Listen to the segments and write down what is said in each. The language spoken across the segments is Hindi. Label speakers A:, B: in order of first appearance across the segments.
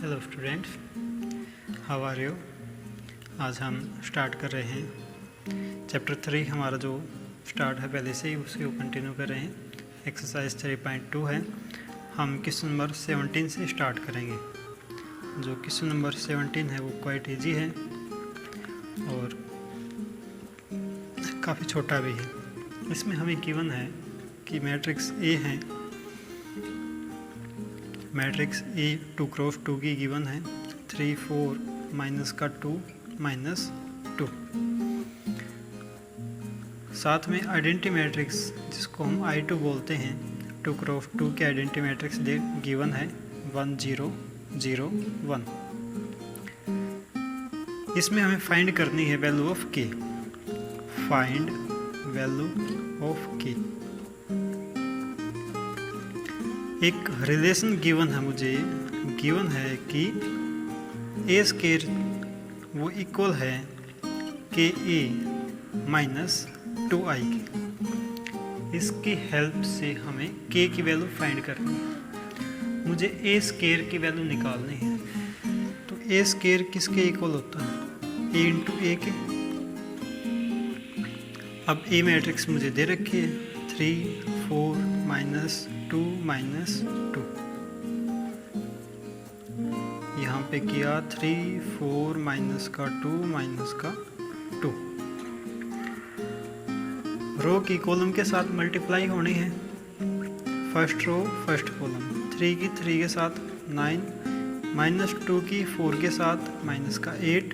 A: Hello students, how are you. आज हम स्टार्ट कर रहे हैं चैप्टर 3। हमारा जो स्टार्ट है पहले से ही उसी को कंटिन्यू कर रहे हैं। एक्सरसाइज 3.2 है। हम क्वेश्चन नंबर 17 से स्टार्ट करेंगे। जो क्वेश्चन नंबर 17 है वो क्वाइट इजी है और काफ़ी छोटा भी है। इसमें हमें गिवन है कि मैट्रिक्स ए है, मैट्रिक्स ए 2 क्रॉस 2 की गिवन है 3 4 माइनस का 2 माइनस 2। साथ में आइडेंटिटी मैट्रिक्स जिसको हम I2 बोलते हैं 2 क्रॉस 2 की आइडेंटिटी मैट्रिक्स गिवन है 1 0 0 1। इसमें हमें फाइंड करनी है वैल्यू ऑफ के। फाइंड वैल्यू ऑफ के। एक रिलेशन गिवन है, मुझे गिवन है कि ए स्केयर वो इक्वल है के ए माइनस 2i के। इसकी हेल्प से हमें के की वैल्यू फाइंड करनी है। मुझे ए स्केयर की वैल्यू निकालनी है। तो ए स्केयर किसके इक्वल होता है? ए इंटू ए के। अब ए मैट्रिक्स मुझे दे रखी है 3 4 माइनस 2 माइनस 2। यहाँ पे किया 3 4 माइनस का 2 माइनस का 2। रो की कॉलम के साथ मल्टीप्लाई होनी है। फर्स्ट रो फर्स्ट कॉलम 3 की 3 के साथ 9, माइनस 2 की 4 के साथ माइनस का 8,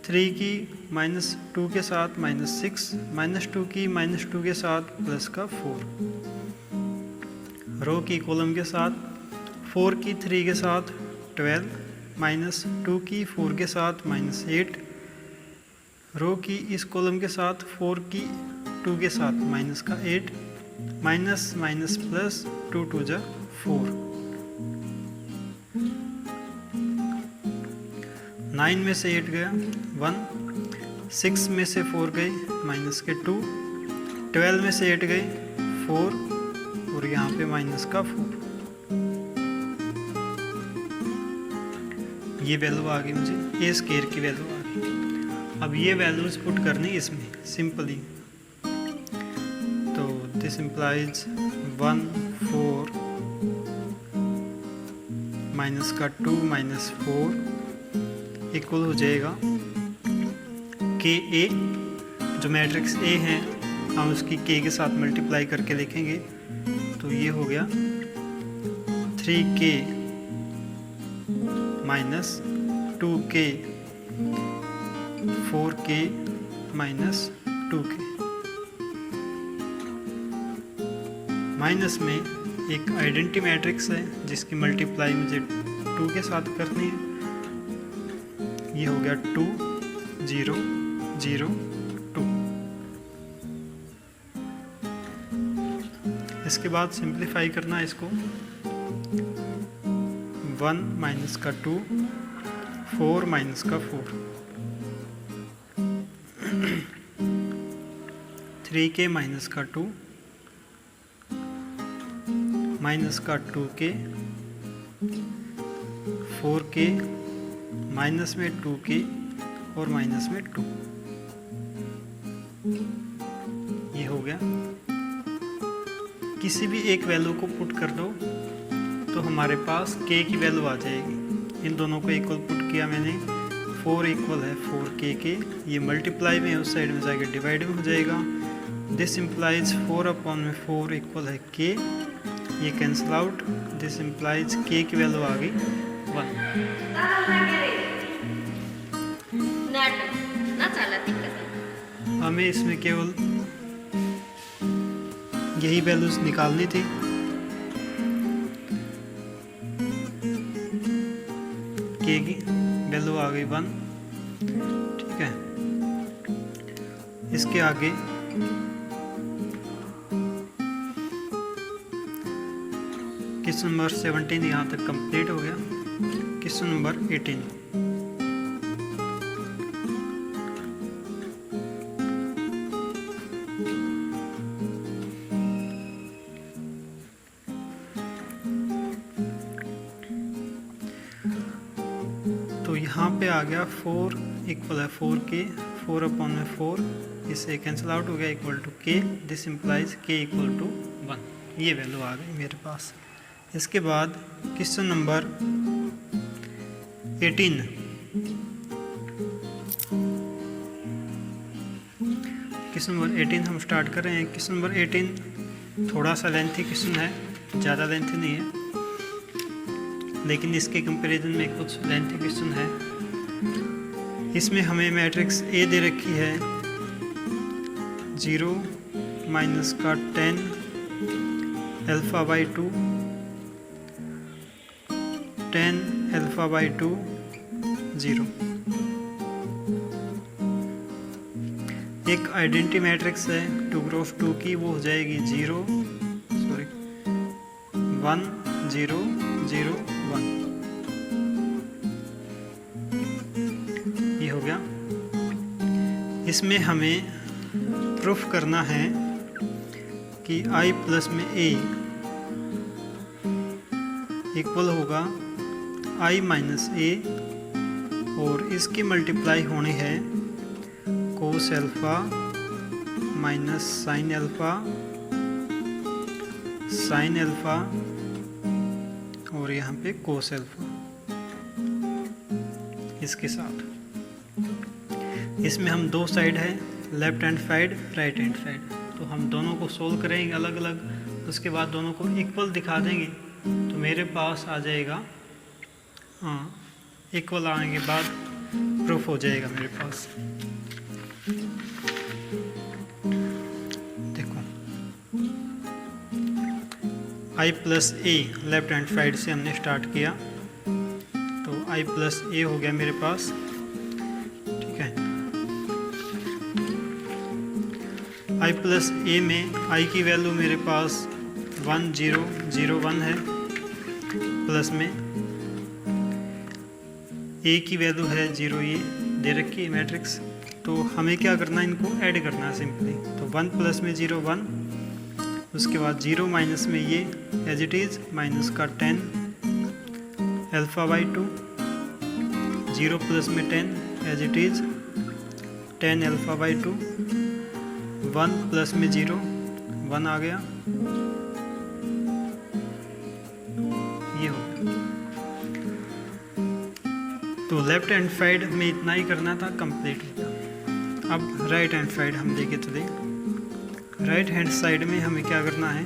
A: 3 की माइनस 2 के साथ माइनस 6, माइनस 2 की माइनस 2 के साथ प्लस का 4। रो की कॉलम के साथ 4 की 3 के साथ 12, माइनस 2 की 4 के साथ माइनस 8। रो की इस कॉलम के साथ 4 की 2 के साथ माइनस का 8, माइनस माइनस प्लस 2 2 जा 4। 9 में से 8 गया 1, 6 में से 4 गए माइनस के 2, 12 में से 8 गए 4 और यहाँ पे माइनस का 4। ये वैल्यू आ गई, मुझे ए स्केयर की वैल्यू आ गई। अब ये वैल्यूज पुट करनी इसमें सिंपली। तो दिस इम्प्लाइज 1 4 माइनस का 2 माइनस 4 इक्वल हो जाएगा के ए। जो मैट्रिक्स ए है हम उसकी के के साथ मल्टीप्लाई करके लिखेंगे। तो ये हो गया 3k minus 2k 4k minus 2k। Minus में एक आइडेंटिटी मैट्रिक्स है जिसकी मल्टीप्लाई मुझे 2 के साथ करनी है। ये हो गया 2 0 0 2। इसके बाद सिंप्लीफाई करना है इसको। 1 माइनस का 2 4 माइनस का 4 3k माइनस का 2 माइनस का 2k 4k माइनस में 2k और माइनस में 2। ये हो गया। किसी भी एक वैल्यू को पुट कर दो तो हमारे पास k की वैल्यू आ जाएगी। इन दोनों को इक्वल पुट किया मैंने। 4 इक्वल है 4k के। ये मल्टीप्लाई में उस साइड में जाकर डिवाइड में हो जाएगा। दिस इम्प्लाइज 4 अपॉन में 4 इक्वल है k। ये cancel out. This implies k की वैल्यू आ गई 1। हमें इसमें केवल यही वैल्यूज निकालनी थी। के की वैल्यू आ गई 1। ठीक है, इसके आगे क्वेश्चन नंबर 17 यहाँ तक कंप्लीट हो गया। Question number 18। तो यहाँ पे आ गया 4 इक्वल है 4k, 4/4 इससे कैंसिल आउट हो गया, equal to k, this implies k equal to 1। ये वैल्यू आ गई मेरे पास। इसके बाद क्वेश्चन नंबर 18। क्वेश्चन नंबर 18 हम स्टार्ट कर रहे हैं। क्वेश्चन नंबर 18 थोड़ा सा लेंथी क्वेश्चन है, ज़्यादा लेंथी नहीं है, लेकिन इसके कंपैरिजन में कुछ लेंथी क्वेश्चन है। इसमें हमें मैट्रिक्स ए दे रखी है 0 माइनस का 10 α/2, 10 α/2 0। एक आइडेंटिटी मैट्रिक्स है 2x2 की, वो हो जाएगी 1 0 0 1। ये हो गया। इसमें हमें प्रूफ करना है कि i प्लस में a इक्वल होगा i माइनस a, और इसकी मल्टीप्लाई होनी है cos alpha minus sine alpha, sine alpha और यहाँ पे कोस अल्फा इसके साथ। इसमें हम दो साइड है, left hand side right hand side, तो हम दोनों को सोल्व करेंगे अलग अलग, उसके बाद दोनों को इक्वल दिखा देंगे तो मेरे पास आ जाएगा, हाँ इक्वल आने के बाद प्रूफ हो जाएगा मेरे पास। देखो i plus A left hand side से हमने स्टार्ट किया, तो i प्लस ए हो गया मेरे पास, ठीक है। i प्लस ए में i की वैल्यू मेरे पास 1 0 0 1 है, प्लस में a की वैल्यू है 0, ये दे रखी है मैट्रिक्स। तो हमें क्या करना है, इनको ऐड करना है सिंपली। तो 1 प्लस में 0 1, उसके बाद 0 माइनस में ये एज इट इज़ माइनस का 10 α/2, 0 प्लस में 10 एज इट इज़ 10 α/2, 1 प्लस में 0 1 आ गया, ये हो गया। तो लेफ्ट हैंड साइड में इतना ही करना था, कंप्लीट हो गया। अब राइट हैंड साइड हम देखे चले। राइट हैंड साइड में हमें क्या करना है,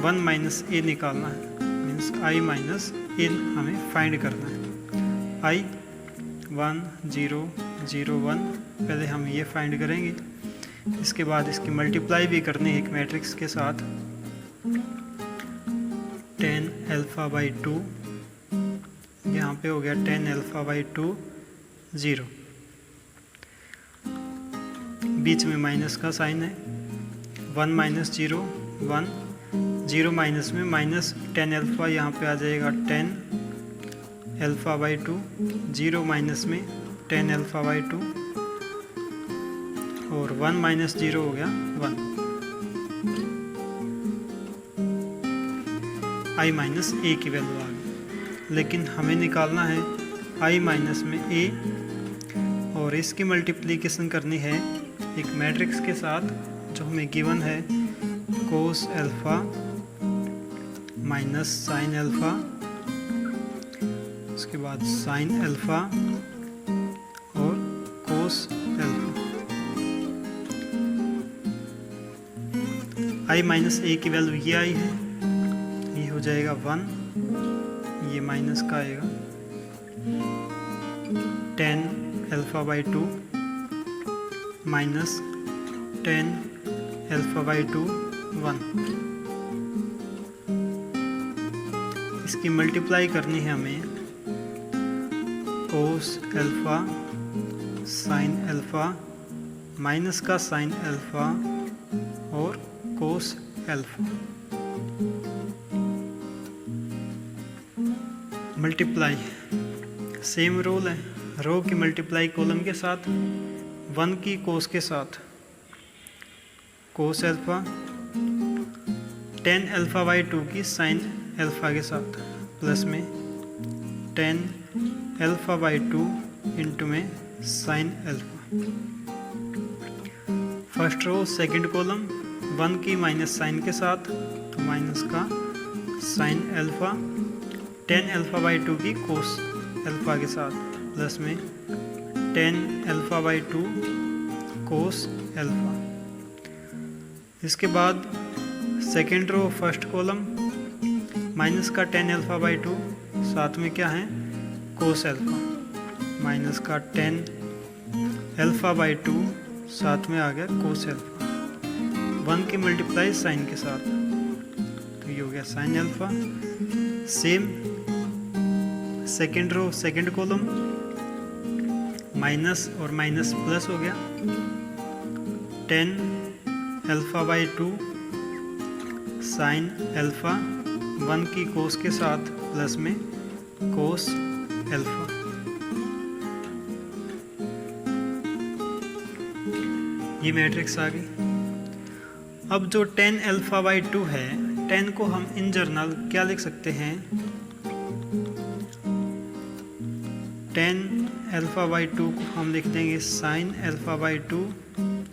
A: 1 माइनस ए निकालना है, मीन्स i माइनस ए हमें फाइंड करना है। i 1 0 0 1, पहले हम ये फाइंड करेंगे, इसके बाद इसकी मल्टीप्लाई भी करनी है एक मैट्रिक्स के साथ। 10 α/2 यहाँ पे हो गया 10 α/2 0, बीच में माइनस का साइन है, 1 माइनस 0 1, 0 माइनस में माइनस 10 अल्फ़ा, यहाँ पे आ जाएगा 10 α/2, 0 माइनस में 10 α/2 और 1 माइनस 0 हो गया 1। i माइनस ए की वैल्यू आ गई, लेकिन हमें निकालना है i माइनस में a, और इसकी मल्टीप्लिकेशन करनी है एक मैट्रिक्स के साथ जो हमें गिवन है cos alpha minus sine alpha, उसके बाद साइन अल्फा और कोस अल्फा। i माइनस ए की वैल्यू ये आई है, ये हो जाएगा 1, ये माइनस का आएगा 10 α/2 माइनस 10 α/2 1। इसकी मल्टीप्लाई करनी है हमें cos alpha sine alpha minus का साइन अल्फा और cos alpha. Multiply same rule है, रो की मल्टीप्लाई कॉलम के साथ, 1 की कोस के साथ, कोस अल्फा 10 α/2 की साइन अल्फा के साथ, प्लस में 10 अल्फ़ा बाई 2 इंटू में sine alpha. First row second column 1 की माइनस साइन के साथ, तो माइनस का sine alpha, ten alpha by 2 की कोस अल्फ़ा के साथ, प्लस में ten alpha by 2 cos alpha. इसके बाद second row first column minus का टेन अल्फ़ा बाई 2, साथ में क्या है कोस अल्फ़ा, माइनस का टेन अल्फ़ा बाई 2, साथ में आ गया कोस अल्फ़ा, 1 की मल्टीप्लाई साइन के साथ, तो ये हो गया sine alpha. Same second row second column minus और माइनस प्लस हो गया, ten alpha by 2 sine alpha, 1 की कोस के साथ, प्लस में कोस अल्फ़ा। ये मैट्रिक्स आ गई। अब जो टेन अल्फ़ा बाई 2 है, 10 को हम इन जनरल क्या लिख सकते हैं, टेन अल्फ़ा बाई 2 को हम लिख देंगे साइन अल्फ़ा बाई 2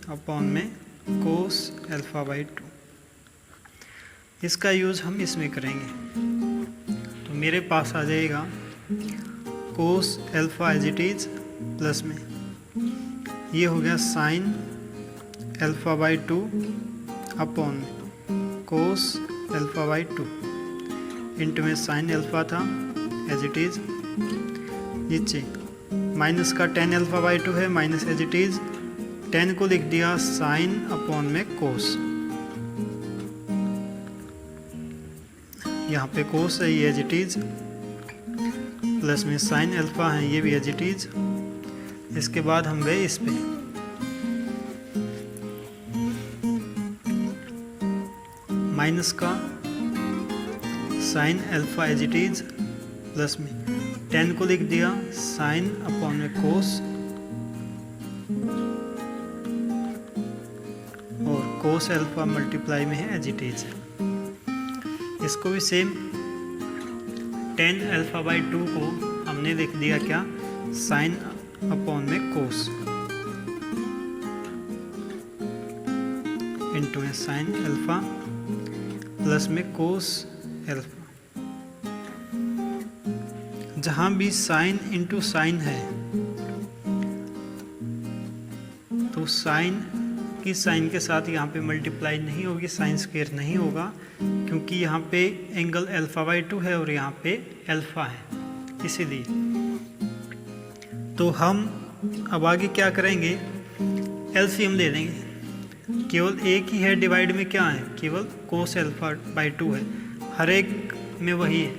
A: अपॉन में कोस अल्फ़ा बाई 2। इसका यूज़ हम इसमें करेंगे, तो मेरे पास आ जाएगा cos alpha as it is, plus में ये हो गया sine alpha by 2 upon cos alpha by 2 into में साइन अल्फ़ा था एज इट इज़, नीचे माइनस का टेन अल्फ़ा बाई 2 है, माइनस एज इट इज़, 10 को लिख दिया साइन अपॉन में कोस, यहाँ पे कोस है ये एज इट इज़, प्लस में साइन अल्फ़ा है ये भी एज इट इज़। इसके बाद हम गए इस पे, माइनस का sine alpha as it is, plus में 10 को लिख दिया साइन अपॉन में कोस, और कोस अल्फ़ा मल्टीप्लाई में है एज इट इज। इसको भी सेम टेन अल्फ़ा बाई 2 को हमने लिख दिया क्या, साइन अपॉन में कोस इंटू में साइन अल्फ़ा, प्लस में कोस अल्फ़ा। जहाँ भी साइन इंटू साइन है, तो साइन की साइन के साथ यहाँ पे मल्टीप्लाई नहीं होगी, साइन स्क्वायर नहीं होगा, क्योंकि यहाँ पे एंगल अल्फ़ा बाई 2 है और यहाँ पे अल्फ़ा है, इसीलिए। तो हम अब आगे क्या करेंगे, एलसीएम ले लेंगे। केवल एक ही है, डिवाइड में क्या है, केवल कोस अल्फ़ा बाई 2 है, हर एक में वही है,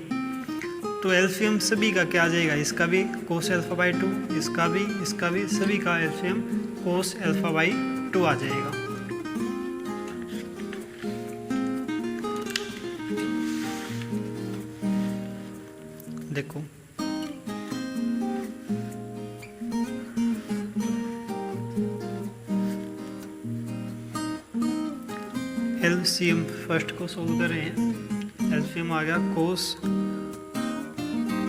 A: तो एलसीएम सभी का क्या आ जाएगा, इसका भी कोस अल्फ़ा बाई 2, इसका भी, सभी का एलसीएम कोस अल्फ़ा बाई 2 आ जाएगा। देखो एलसीएम फर्स्ट को सोल्व कर रहे हैं। एलसीएम आ गया कोस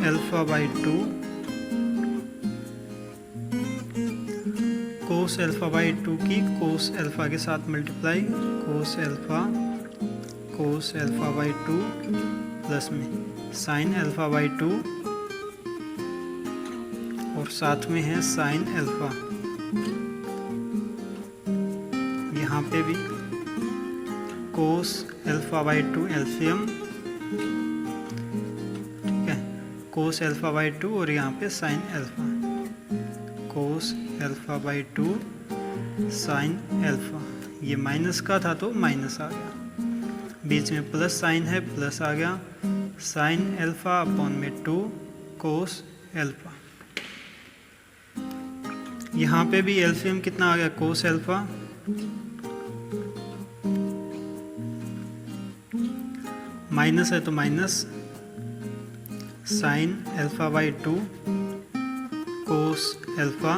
A: alpha by 2, cos alpha by 2 की कोस अल्फ़ा के साथ multiply, cos alpha by 2, plus में साइन अल्फ़ा बाई 2, और साथ में है साइन अल्फ़ा। यहाँ पे भी कोस अल्फ़ा बाई 2 एलसीएम, ठीक है, कोस अल्फ़ा बाई 2 और यहाँ पे sign alpha, cos alpha by 2 sine alpha. ये माइनस का था तो माइनस आ गया, बीच में प्लस साइन है, प्लस आ गया, साइन अल्फ़ा अपॉन में 2 कोस अल्फ़ा। यहाँ पे भी एलसीएम कितना आ गया, कोस अल्फ़ा, माइनस है तो minus sine alpha by 2 cos alpha,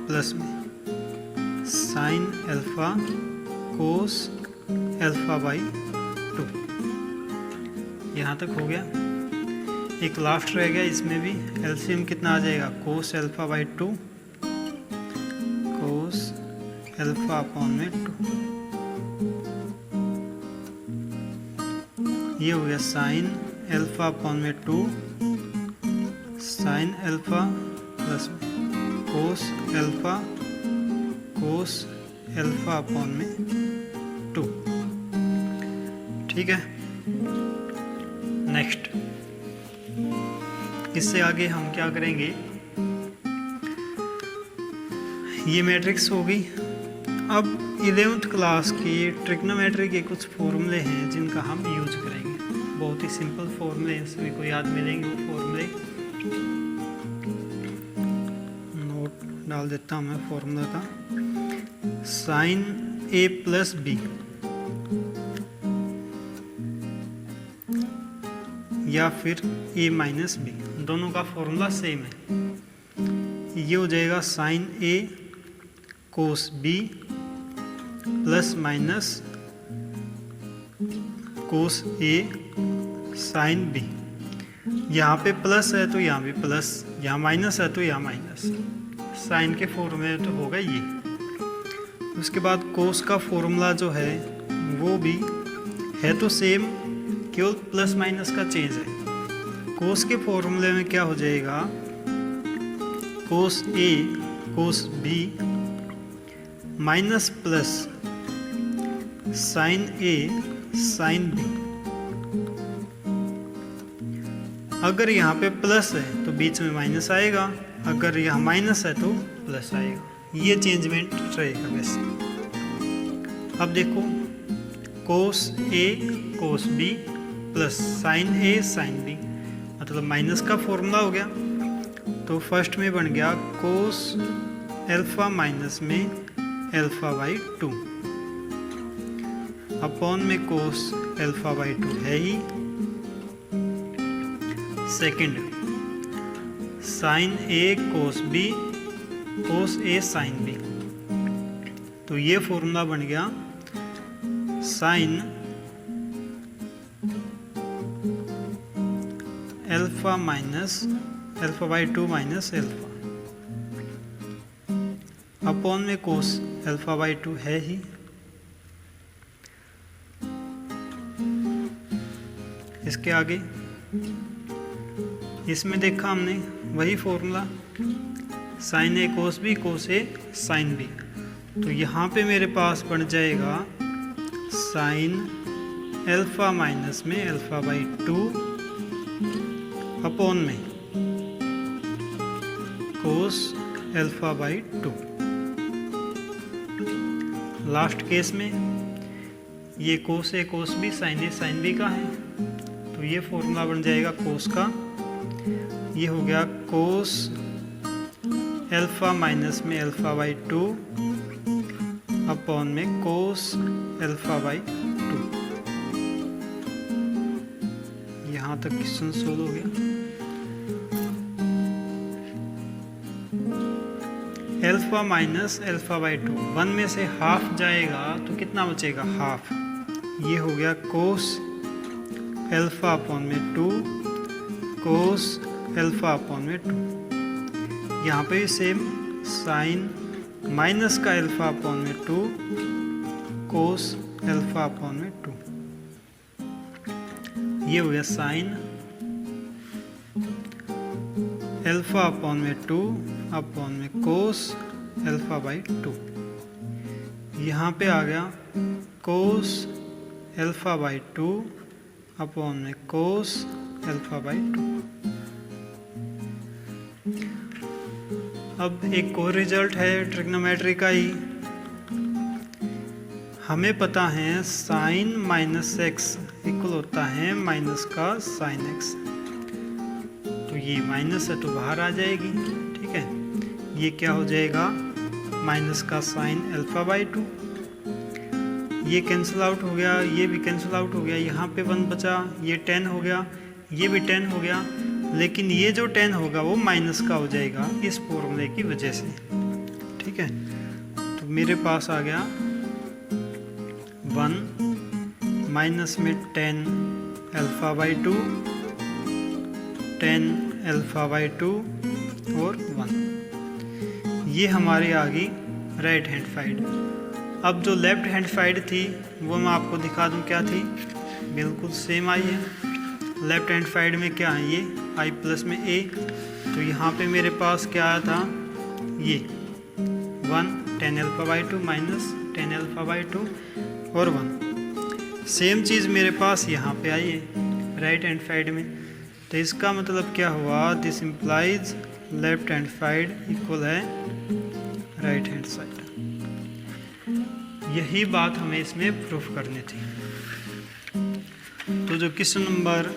A: plus में sine alpha cos alpha by 2। यहाँ तक हो गया। एक लास्ट रह गया, इसमें भी एलसीएम कितना आ जाएगा, cos alpha by 2, cos alpha upon में 2, ये हो गया साइन अल्फा अपॉन में 2, sine alpha plus cos alpha upon में 2। ठीक है, नेक्स्ट इससे आगे हम क्या करेंगे, ये मैट्रिक्स होगी। अब 11th क्लास के ट्रिग्नोमेट्री के कुछ फॉर्मूले हैं जिनका हम यूज करेंगे, बहुत ही सिंपल फॉर्मूले हैं, सभी को याद मिलेंगे वो फॉर्मूले। नोट डाल देता हूँ मैं फॉर्मूला का, साइन ए प्लस बी या फिर ए माइनस बी, दोनों का फॉर्मूला सेम है। ये हो जाएगा sine A cos B plus minus cos A sine B. यहाँ पे प्लस है तो यहाँ भी प्लस, यहाँ माइनस है तो यहाँ माइनस, साइन के फॉर्मूले तो होगा ये। उसके बाद कोस का फॉर्मूला जो है वो भी है तो सेम, केवल प्लस माइनस का चेंज है। कोस के फॉर्मूले में क्या हो जाएगा, cos A cos B minus plus sine A sine B. अगर यहाँ पे प्लस है तो बीच में माइनस आएगा, अगर यहाँ माइनस है तो प्लस आएगा, ये चेंजमेंट रहेगा वैसे। अब देखो कोस A cos B plus sine A sine B, मतलब माइनस का फॉर्मूला हो गया, तो फर्स्ट में बन गया कोस अल्फा माइनस में अल्फा बाई 2 अपॉन में कोस अल्फा बाई 2 है ही। Second sign A cos B cos A sine B, तो ये फॉर्मूला बन गया sine alpha minus alpha by 2 minus alpha upon में कोस अल्फा बाई 2 है ही। इसके आगे इसमें देखा हमने वही formula sine A cos A sine B, तो यहाँ पे मेरे पास बन जाएगा साइन अल्फा माइनस में अल्फा बाई 2 अपॉन में cos alpha by 2। Last case में ये कोस A cos B sine B का है, तो ये फॉर्मूला बन जाएगा कोस का, ये हो गया कोस अल्फा माइनस में अल्फा बाई 2 अपॉन में कोस अल्फा बाई 2। यहाँ तक क्वेश्चन सोल्व हो गया। अल्फा माइनस अल्फा बाई 2, 1 में से हाफ जाएगा तो कितना बचेगा, हाफ। ये हो गया कोस अल्फा अपॉन में 2 कोस अल्फा अपॉन में 2। यहाँ पे सेम साइन माइनस का अल्फा अपॉन में 2 कोस अल्फा अपॉन में 2। ये हो गया साइन अल्फा अपॉन में 2 अपॉन में कोस अल्फा बाई 2। यहाँ पे आ गया कोस अल्फा बाई 2 अपॉन में कोस अल्फा बाई 2। अब एक और रिजल्ट है ट्रिग्नोमेट्री का ही, हमें पता है साइन माइनस एक्स इक्वल होता है माइनस का साइन एक्स, तो ये माइनस है तो बाहर आ जाएगी। ठीक है, ये क्या हो जाएगा, माइनस का साइन अल्फा बाई 2, ये कैंसिल आउट हो गया, ये भी कैंसिल आउट हो गया, यहाँ पे 1 बचा, ये 10 हो गया, ये भी 10 हो गया, लेकिन ये जो 10 होगा वो माइनस का हो जाएगा इस फॉर्मूले की वजह से। ठीक है, तो मेरे पास आ गया 1 माइनस में 10 अल्फा बाई 2 10 अल्फा बाई 2 और 1। ये हमारी आ गई राइट हैंड साइड। अब जो लेफ्ट हैंड साइड थी वो मैं आपको दिखा दूं क्या थी, बिल्कुल सेम आई है। लेफ्ट हैंड साइड में क्या है, ये i प्लस में a, तो यहाँ पे मेरे पास क्या आया था, ये 1 10 alpha by 2 minus 10 alpha by 2 और 1। सेम चीज़ मेरे पास यहाँ पे आई है राइट हैंड साइड में। तो इसका मतलब क्या हुआ, this implies left hand side equal है राइट हैंड साइड। यही बात हमें इसमें प्रूफ करनी थी। तो जो क्वेश्चन नंबर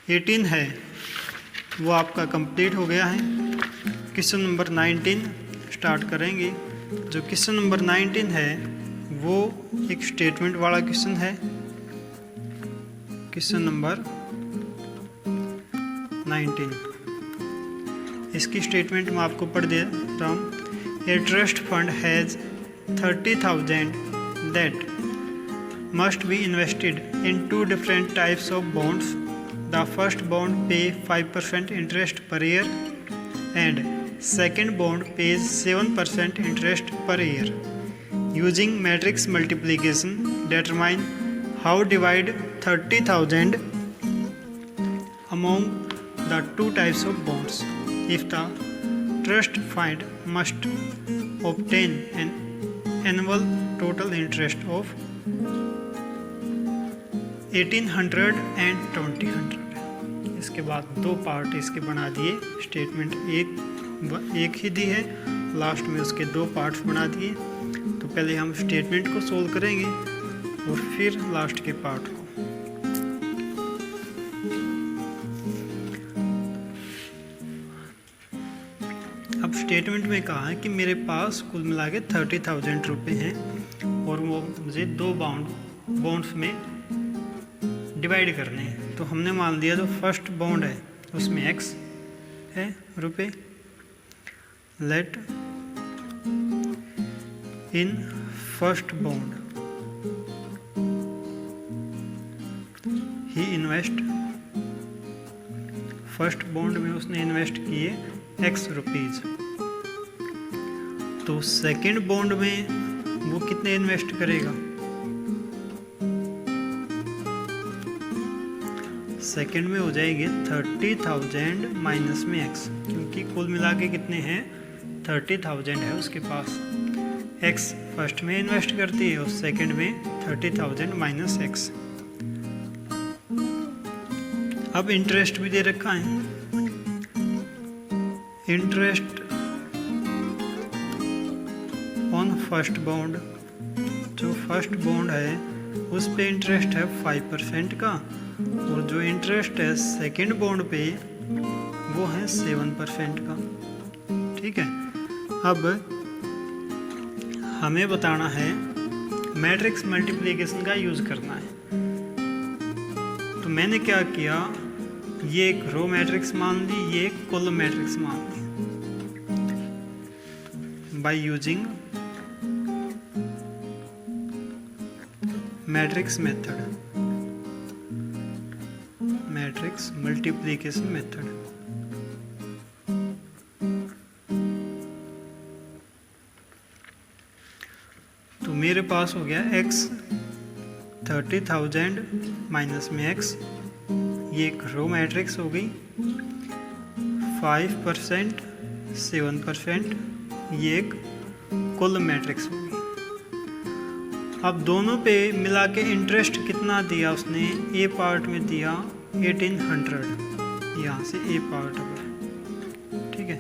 A: 18 है वो आपका कंप्लीट हो गया है। क्वेश्चन नंबर 19 स्टार्ट करेंगे। जो क्वेश्चन नंबर 19 है वो एक स्टेटमेंट वाला क्वेश्चन है। क्वेश्चन नंबर 19, इसकी स्टेटमेंट मैं आपको पढ़ दे रहा हूँ। A trust fund has 30,000 that must be invested in 2 different types of bonds. The first bond pays 5% interest per year and second bond pays 7% interest per year. Using matrix multiplication, determine how divide 30,000 among the 2 types of bonds. If the trust fund must obtain an annual total interest of 1800 and 2000। इसके बाद 2 पार्ट इसके बना दिए। स्टेटमेंट एक ही दी है, लास्ट में उसके 2 पार्ट्स बना दिए। तो पहले हम स्टेटमेंट को सोल्व करेंगे और फिर लास्ट के पार्ट को। अब स्टेटमेंट में कहा है कि मेरे पास कुल मिला के 30,000 रुपये हैं और वो मुझे 2 बॉन्ड्स में डिवाइड करने हैं। तो हमने मान लिया जो फर्स्ट बॉन्ड है उसमें x है रुपये। लेट इन फर्स्ट बॉन्ड ही इन्वेस्ट, फर्स्ट बॉन्ड में उसने इन्वेस्ट किए x रुपीज। तो सेकंड बॉन्ड में वो कितने इन्वेस्ट करेगा, सेकंड में हो जाएंगे 30,000 माइनस में x, क्योंकि कुल मिला के कितने हैं 30,000 है उसके पास। x फर्स्ट में इन्वेस्ट करती है और सेकंड में 30,000 माइनस x। अब इंटरेस्ट भी दे रखा है। इंटरेस्ट ऑन फर्स्ट बॉन्ड, जो फर्स्ट बॉन्ड है उस पे इंटरेस्ट है 5% का, और जो इंटरेस्ट है सेकंड बॉन्ड पे वो है 7% का। ठीक है। अब हमें बताना है मैट्रिक्स मल्टीप्लिकेशन का यूज करना है। तो मैंने क्या किया, ये एक रो मैट्रिक्स मान ली, ये एक कॉलम मैट्रिक्स मान ली। By using matrix method, matrix multiplication method. तो मेरे पास हो गया x 30,000 माइनस में x, ये एक रो मैट्रिक्स हो गई। 5% 7%, ये एक कॉलम मैट्रिक्स हो गई। अब दोनों पे मिला के इंटरेस्ट कितना दिया उसने, ए पार्ट में दिया 1800, यहाँ से ए पार्ट अब, ठीक है।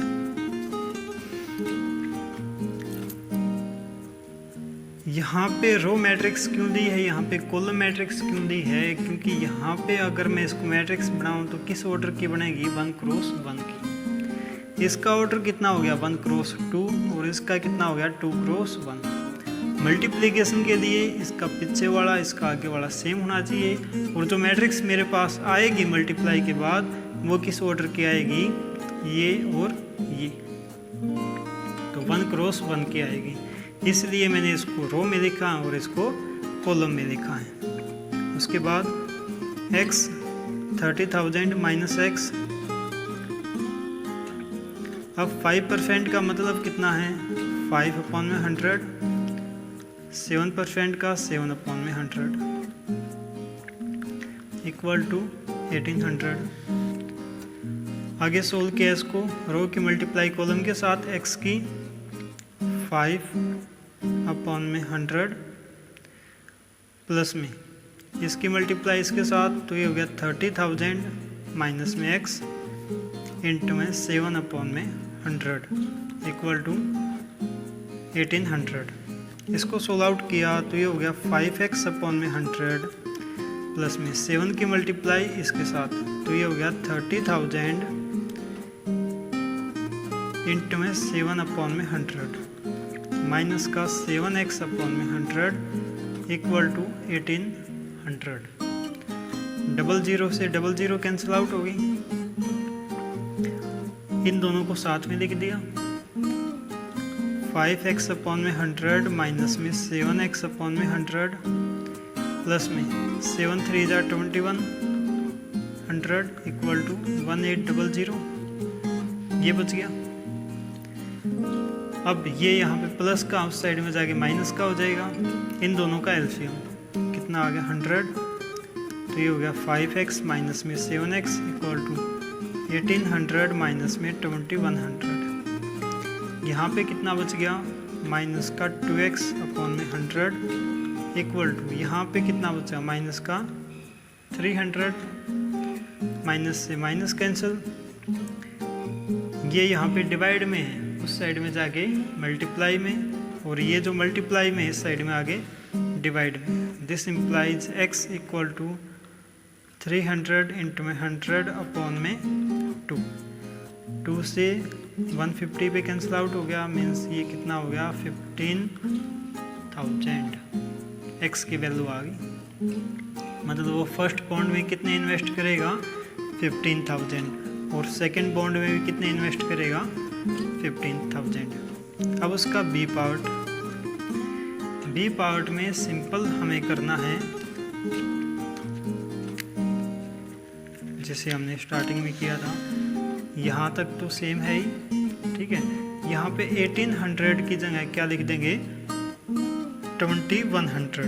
A: यहाँ पे रो मैट्रिक्स क्यों दी है, यहाँ पे कॉलम मैट्रिक्स क्यों दी है, क्योंकि यहाँ पे अगर मैं इसको मैट्रिक्स बनाऊँ तो किस ऑर्डर की बनेगी, 1 क्रॉस 1 की। इसका ऑर्डर कितना हो गया 1 क्रॉस 2 और इसका कितना हो गया 2 क्रॉस 1। मल्टीप्लिकेशन के लिए इसका पीछे वाला इसका आगे वाला सेम होना चाहिए, और जो मैट्रिक्स मेरे पास आएगी मल्टीप्लाई के बाद वो किस ऑर्डर की आएगी, ये और ये, तो 1 क्रॉस 1 की आएगी। इसलिए मैंने इसको रो में लिखा और इसको कॉलम में लिखा है। उसके बाद x 30,000 माइनस एक्स। अब 5% का मतलब कितना है? 5/100। 7% का 7/100 इक्वल टू 1800। आगे सोल्व किया इसको, रो की मल्टीप्लाई कॉलम के साथ, एक्स की 5/100 प्लस में इसकी मल्टीप्लाई इसके साथ, तो ये हो गया 30,000 माइनस में एक्स इंटू में 7/100 इक्वल टू 1800। इसको सोल्व आउट किया तो ये हो गया 5x/100 प्लस में 7 की मल्टीप्लाई इसके साथ, तो ये हो गया 30,000 इंटू में 7/100 माइनस का 7x/100 इक्वल टू 1800। 00 से 00 कैंसिल आउट हो गई, इन दोनों को साथ में लिख दिया। 5x/100 माइनस में 7x/100 प्लस में 7 3 = 2100 इक्वल टू 1800। ये बच गया। अब ये यहाँ पे प्लस का उस साइड में जाके माइनस का हो जाएगा। इन दोनों का एलसीएम कितना आ गया? 100। तो ये हो गया 5x माइनस में 7x इक्वल टू 1800 माइनस में 2100। यहाँ पे कितना बच गया? माइनस का 2x/100 इक्वल टू यहाँ पे कितना बचा? माइनस का 300। माइनस से माइनस कैंसिल, ये यहाँ पे डिवाइड में है, उस साइड में जाके मल्टीप्लाई में, और ये जो मल्टीप्लाई में इस साइड में आगे डिवाइड में। This implies x equal to 300 into में 100/2। 2 से 150 पे कैंसिल आउट हो गया, मीन्स ये कितना हो गया? 15,000 x की वैल्यू आ गई। मतलब वो फर्स्ट बॉन्ड में कितने इन्वेस्ट करेगा? 15,000, और सेकंड बॉन्ड में भी कितने इन्वेस्ट करेगा? 15,000। अब उसका बी पार्ट में सिंपल हमें करना है, जैसे हमने स्टार्टिंग में किया था। यहाँ तक तो सेम है ही, ठीक है। यहाँ पे 1800 की जगह क्या लिख देंगे? 2100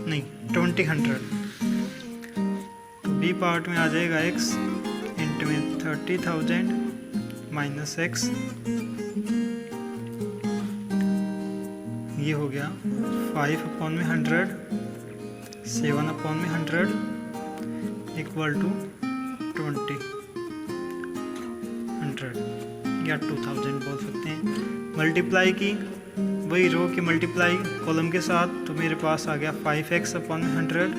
A: नहीं 2000। तो बी पार्ट में आ जाएगा x इंटू में 30,000 माइनस x, ये हो गया 5/100 7/100 इक्वल टू 2000 या 2000 बोल सकते हैं। मल्टीप्लाई की, वही रो की मल्टीप्लाई कॉलम के साथ, तो मेरे पास आ गया 5x/100।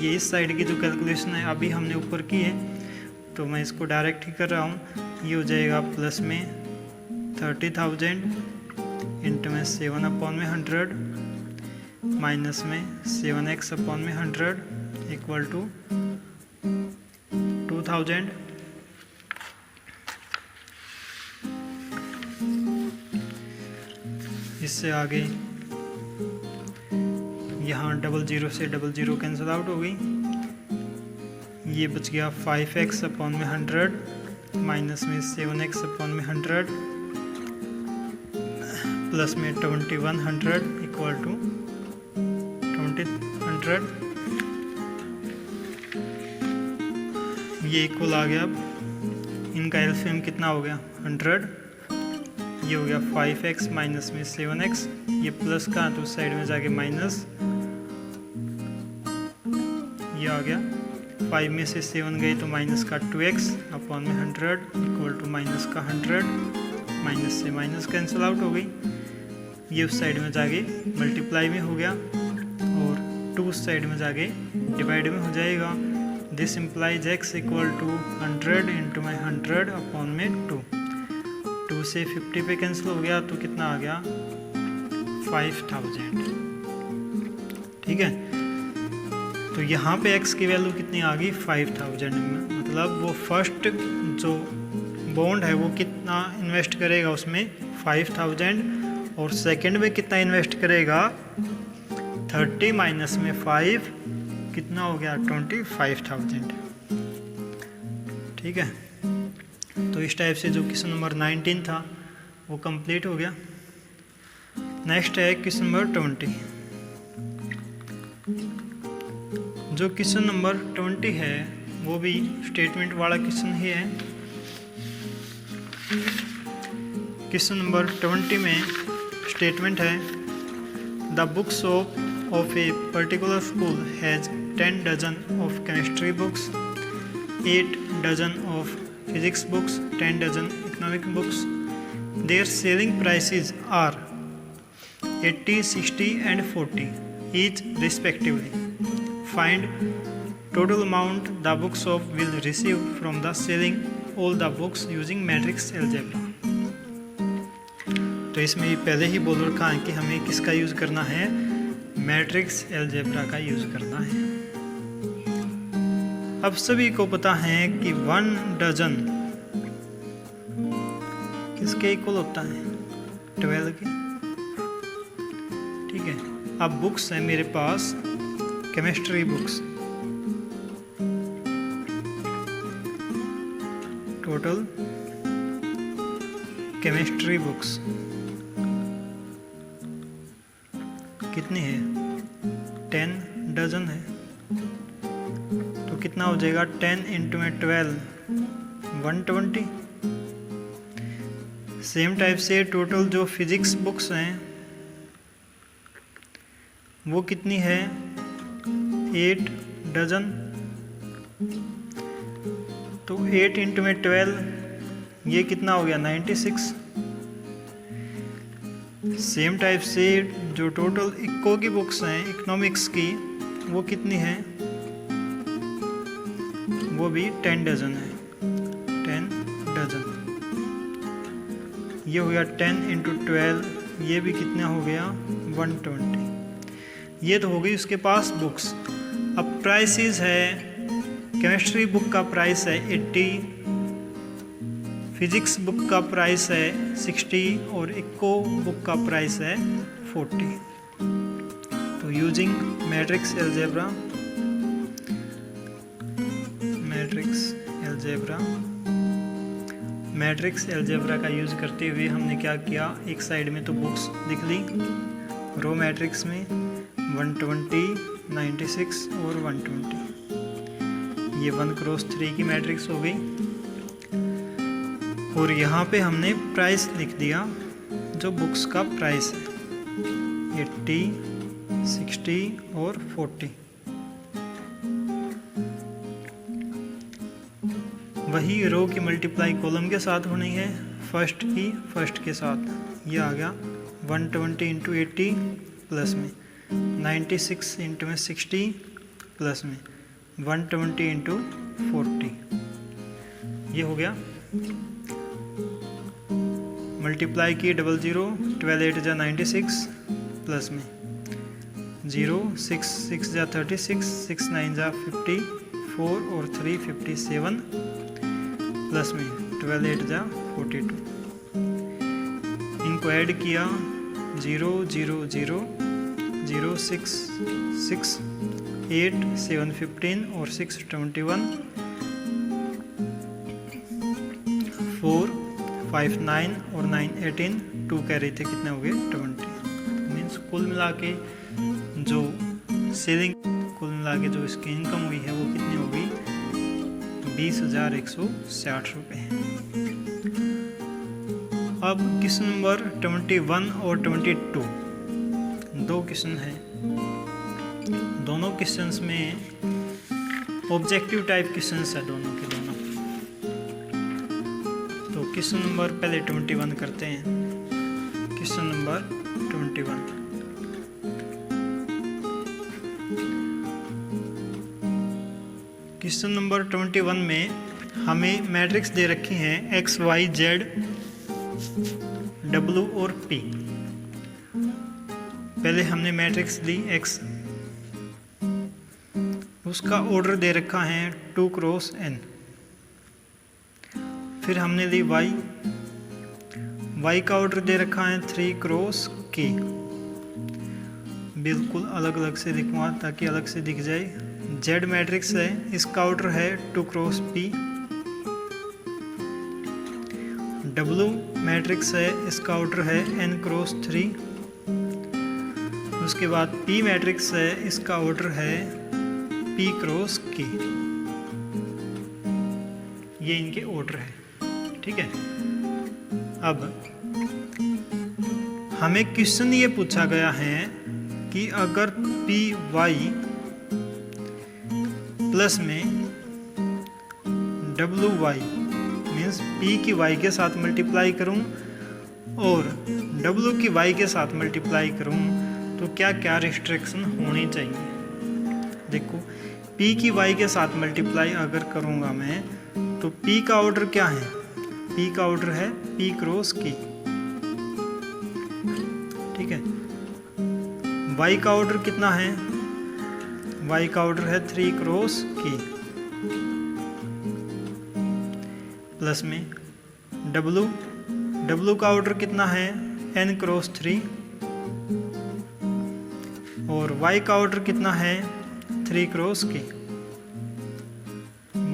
A: ये इस साइड की जो कैलकुलेशन है अभी हमने ऊपर की है, तो मैं इसको डायरेक्ट ही कर रहा हूँ। ये हो जाएगा प्लस में 30,000 इंटू में 7/100 माइनस में 7x/100 इक्वल टू 2000। इससे आगे यहाँ 00 से 00 कैंसिल आउट हो गई, ये बच गया 5x/100 माइनस में 7x/100 प्लस में 2100 इक्वल टू 2000। ये इक्वल आ गया। अब इनका एलसीएम कितना हो गया? 100। ये हो गया 5x माइनस में 7x, ये प्लस का तो उस साइड में जाके माइनस, ये आ गया 5 में से 7 गई तो माइनस का 2x/100 इक्वल टू माइनस का 100। माइनस से माइनस कैंसिल आउट हो गई, ये उस साइड में जाके मल्टीप्लाई में हो गया, और 2 उस साइड में जाके डिवाइड में हो जाएगा। This implies x equal to 100 into में 100/2। 2 से 50 पे कैंसिल हो गया, तो कितना आ गया? 5000। ठीक है, तो यहाँ पे x की वैल्यू कितनी आ गई? 5000 में। मतलब वो फर्स्ट जो बॉन्ड है वो कितना इन्वेस्ट करेगा उसमें? 5000, और सेकंड में कितना इन्वेस्ट करेगा? 30 माइनस में 5 कितना हो गया? 25,000। ठीक है, तो इस टाइप से जो क्वेश्चन नंबर 19 था वो कंप्लीट हो गया। नेक्स्ट है क्वेश्चन नंबर 20। जो क्वेश्चन नंबर 20 है वो भी स्टेटमेंट वाला क्वेश्चन ही है। क्वेश्चन नंबर 20 में स्टेटमेंट है the book shop of a particular school has 10 dozen of chemistry books, 8 dozen of physics books, 10 dozen economic books. Their selling prices are 80, 60 and 40 each respectively. Find total amount the bookshop will receive from the selling all the books using matrix algebra. तो इसमें पहले ही बोल रखा है कि हमें किसका यूज़ करना है, मैट्रिक्स एल्जेब्रा का यूज़ करना है। अब सभी को पता है कि 1 डजन किसके इक्वल होता है, 12 के। ठीक है, अब बुक्स है मेरे पास chemistry books, total chemistry books कितनी है, 10 डजन है। तो कितना हो जाएगा, 10 इंटू में 12 120। सेम टाइप से टोटल जो फिजिक्स बुक्स हैं वो कितनी है, 8 डजन। तो 8 इंटू में 12 ये कितना हो गया, 96। सेम टाइप से जो टोटल इको की बुक्स हैं इकोनॉमिक्स की वो कितनी है, वो भी 10 डजन है, 10 डजन। ये हो गया 10 इंटू 12, ये भी कितना हो गया, 120। ये तो हो गई उसके पास बुक्स। अब प्राइसेस है, केमिस्ट्री बुक का प्राइस है 80, फिजिक्स बुक का प्राइस है 60 और इको बुक का प्राइस है 40। तो using matrix algebra, matrix algebra का यूज़ करते हुए हमने क्या किया, एक साइड में तो बुक्स लिख ली रो मैट्रिक्स में 120, 96 और 120। ये 1 क्रॉस 3 की मैट्रिक्स हो गई। और यहाँ पे हमने प्राइस लिख दिया जो बुक्स का प्राइस है, 80, 60 और 40। वही रो की मल्टीप्लाई कॉलम के साथ होनी है, फर्स्ट की फर्स्ट के साथ। ये आ गया 120 इंटू 80 प्लस में 96 इंटू में 60 प्लस में 120 इंटू 40। ये हो गया मल्टीप्लाई की 00, 12 8 जा 96 प्लस में 0, 6 6 जा 36, 6 9 जा 54 और 3 57 प्लस में 12 8 जा 42। इनको ऐड किया 0 0 0 0 6 6 8 7 15 और 6 21 4 5 9 और 9 18, 2 कह रहे थे, कितने हो गए 20। मीन्स कुल मिला के जो सेलिंग, कुल मिला के जो इसकी इनकम हुई है वो कितनी होगी, 20,160 रुपये। अब क्वेश्चन नंबर 21 और 22 दो क्वेश्चन हैं। दोनों क्वेश्चंस में ऑब्जेक्टिव टाइप क्वेश्चंस है, दोनों के दोनों। तो क्वेश्चन नंबर पहले 21 करते हैं। क्वेश्चन नंबर 21, क्वेश्चन नंबर 21 में हमें मैट्रिक्स दे रखी हैं एक्स वाई जेड डब्ल्यू और पी। पहले हमने मैट्रिक्स ली एक्स, उसका ऑर्डर दे रखा है 2 क्रॉस n। फिर हमने ली वाई, वाई का ऑर्डर दे रखा है 3 क्रॉस k। बिल्कुल अलग अलग से लिखूँगा ताकि अलग से दिख जाए। जेड मैट्रिक्स है, इसका ऑर्डर है 2 क्रॉस p। W मैट्रिक्स है, इसका ऑर्डर है n क्रॉस 3। उसके बाद P मैट्रिक्स है, इसका ऑर्डर है P क्रॉस K। ये इनके ऑर्डर है, ठीक है। अब हमें क्वेश्चन ये पूछा गया है कि अगर पी वाई प्लस में डब्ल्यू वाई मीन्स पी की वाई के साथ मल्टीप्लाई करूं और डब्ल्यू की वाई के साथ मल्टीप्लाई करूं तो क्या क्या रिस्ट्रिक्शन होनी चाहिए। देखो, पी की वाई के साथ मल्टीप्लाई अगर करूंगा मैं तो पी का ऑर्डर क्या है, पी का ऑर्डर है पी क्रॉस के, ठीक है। वाई का ऑर्डर कितना है, वाई का ऑर्डर है 3 क्रॉस के, प्लस में डब्ल्यू का ऑर्डर कितना है n क्रॉस 3 और y का ऑर्डर कितना है 3 क्रॉस के,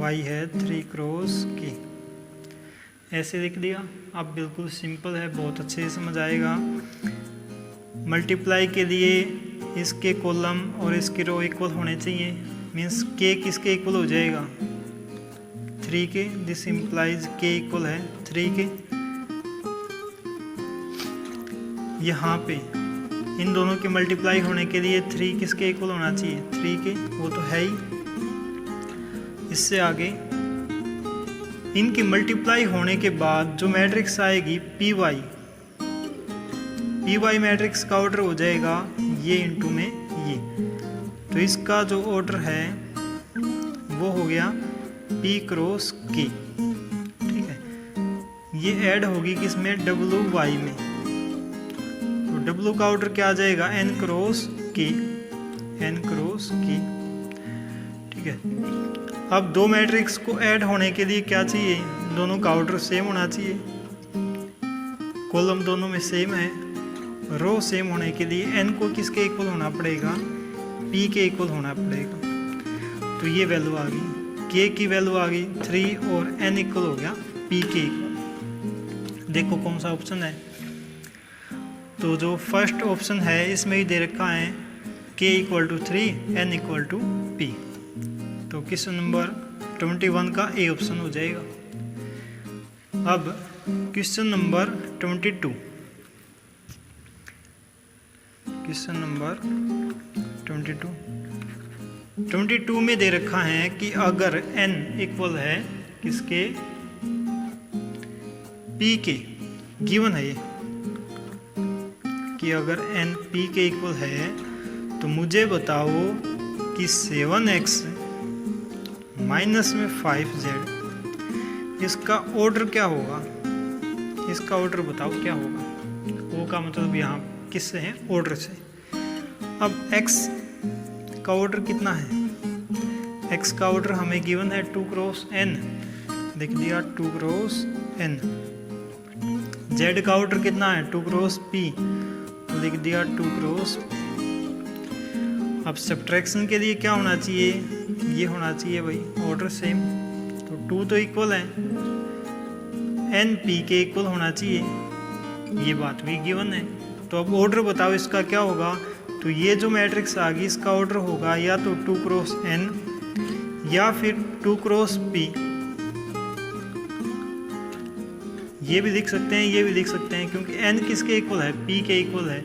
A: y है 3 क्रॉस के। ऐसे लिख दिया। अब बिल्कुल सिंपल है, बहुत अच्छे से समझ आएगा। मल्टीप्लाई के लिए इसके कॉलम और इसके रो इक्वल होने चाहिए, मीन्स k किसके इक्वल हो जाएगा 3 के। दिस इम्प्लाइज k इक्वल है 3 के। यहाँ पे इन दोनों के मल्टीप्लाई होने के लिए 3 किसके इक्वल होना चाहिए 3 के, वो तो है ही। इससे आगे इनके मल्टीप्लाई होने के बाद जो मैट्रिक्स आएगी पी वाई मैट्रिक्स का ऑर्डर हो जाएगा ये इंटू में ये, तो इसका जो ऑर्डर है वो हो गया P क्रॉस K, ठीक है। ये ऐड होगी किसमें डब्ल्यू वाई में, तो डब्ल्यू का ऑर्डर क्या आ जाएगा n क्रॉस K, ठीक है। अब दो मैट्रिक्स को ऐड होने के लिए क्या चाहिए, दोनों का ऑर्डर सेम होना चाहिए, कॉलम दोनों में सेम है। रो सेम होने के लिए n को किसके इक्वल होना पड़ेगा, p के इक्वल होना पड़ेगा। तो ये वैल्यू आ गई, k की वैल्यू आ गई 3 और n इक्वल हो गया p के इक्वल। देखो कौन सा ऑप्शन है, तो जो फर्स्ट ऑप्शन है इसमें ही दे रखा है k equal to 3 n equal to p, तो क्वेश्चन नंबर 21 का ए ऑप्शन हो जाएगा। अब क्वेश्चन नंबर 22 में दे रखा है कि अगर n इक्वल है किसके p के, गिवन है ये कि अगर n p के इक्वल है तो मुझे बताओ कि 7x माइनस में 5z इसका ऑर्डर क्या होगा, इसका ऑर्डर बताओ क्या होगा। ओ का मतलब यहाँ किससे है, ऑर्डर से। अब x का ऑर्डर कितना है, x का ऑर्डर हमें गिवन है 2 क्रॉस n, लिख दिया 2 क्रॉस n। z का ऑर्डर कितना है 2 क्रॉस p, तो लिख दिया 2 क्रॉस p। अब सब्ट्रैक्शन के लिए क्या होना चाहिए, ये होना चाहिए भाई ऑर्डर सेम, तो 2 तो इक्वल है, n p के इक्वल होना चाहिए, ये बात भी गिवन है। तो अब ऑर्डर बताओ इसका क्या होगा, तो ये जो मैट्रिक्स आ गई इसका ऑर्डर होगा या तो 2 क्रॉस n या फिर 2 क्रॉस p। ये भी लिख सकते हैं, ये भी लिख सकते हैं, क्योंकि n किसके इक्वल है, p के इक्वल है,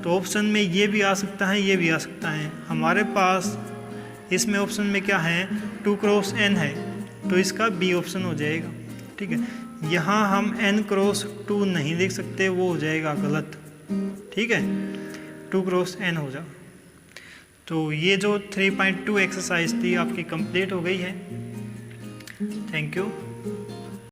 A: तो ऑप्शन में ये भी आ सकता है, ये भी आ सकता है। हमारे पास इसमें ऑप्शन में क्या है 2 क्रॉस n है, तो इसका बी ऑप्शन हो जाएगा, ठीक है। यहाँ हम n क्रॉस 2 नहीं लिख सकते, वो हो जाएगा गलत, ठीक है, 2 क्रॉस n हो जाए। तो ये जो 3.2 एक्सरसाइज थी आपकी कंप्लीट हो गई है। Thank you.